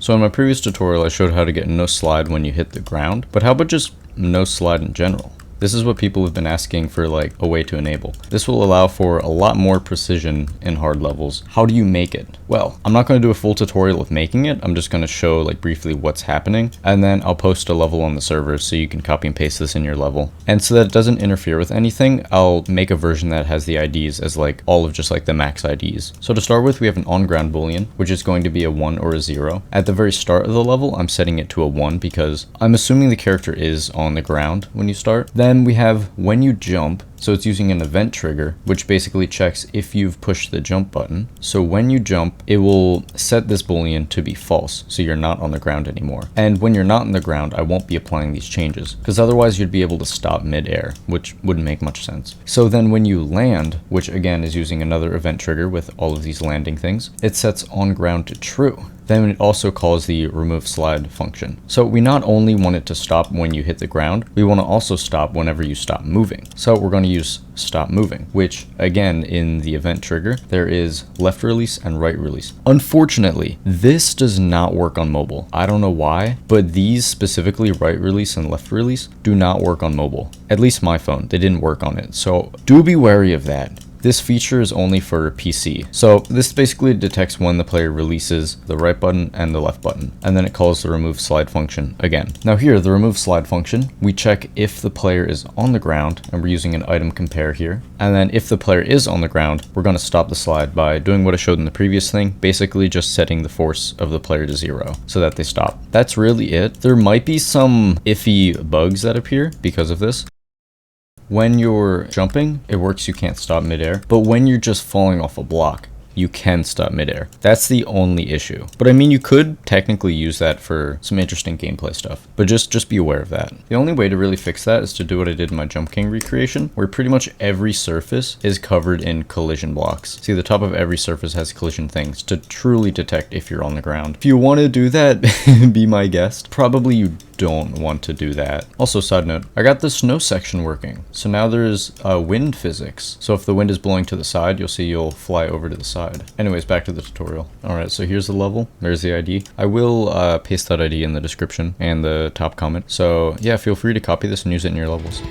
So in my previous tutorial, I showed how to get no slide when you hit the ground, but how about just no slide in general? This is what people have been asking for, like, a way to enable. This will allow for a lot more precision in hard levels. How do you make it? Well, I'm not going to do a full tutorial of making it. I'm just going to show, like, briefly what's happening, and then I'll post a level on the server so you can copy and paste this in your level. And so that it doesn't interfere with anything, I'll make a version that has the IDs as, like, all of just, like, the max IDs. So to start with, we have an on-ground boolean, which is going to be a 1 or a 0. At the very start of the level, I'm setting it to a 1 because I'm assuming the character is on the ground when you start. Then we have when you jump, so it's using an event trigger, which basically checks if you've pushed the jump button. So when you jump, it will set this boolean to be false, so you're not on the ground anymore. And when you're not on the ground, I won't be applying these changes, because otherwise you'd be able to stop midair, which wouldn't make much sense. So then when you land, which again is using another event trigger with all of these landing things, it sets on ground to true. Then it also calls the remove slide function. So we not only want it to stop when you hit the ground, we want to also stop whenever you stop moving. So we're going to use stop moving, which again in the event trigger, there is left release and right release. Unfortunately, this does not work on mobile. I don't know why, but these specifically right release and left release do not work on mobile. At least my phone, they didn't work on it. So do be wary of that. This feature is only for PC. So this basically detects when the player releases the right button and the left button, and then it calls the remove slide function again. Now here, the remove slide function, we check if the player is on the ground, and we're using an item compare here. And then if the player is on the ground, we're going to stop the slide by doing what I showed in the previous thing, basically just setting the force of the player to 0 so that they stop. That's really it. There might be some iffy bugs that appear because of this. When you're jumping, it works, you can't stop midair, but when you're just falling off a block, you can stop midair. That's the only issue. But I mean, you could technically use that for some interesting gameplay stuff, but just be aware of that. The only way to really fix that is to do what I did in my Jump King recreation, where pretty much every surface is covered in collision blocks. See, the top of every surface has collision things to truly detect if you're on the ground. If you want to do that, be my guest. Probably you don't want to do that. Also, side note, I got the snow section working. So now there's wind physics. So if the wind is blowing to the side, you'll see you'll fly over to the side. Anyways, back to the tutorial. Alright, so here's the level. There's the ID. I will paste that ID in the description and the top comment. So yeah, feel free to copy this and use it in your levels.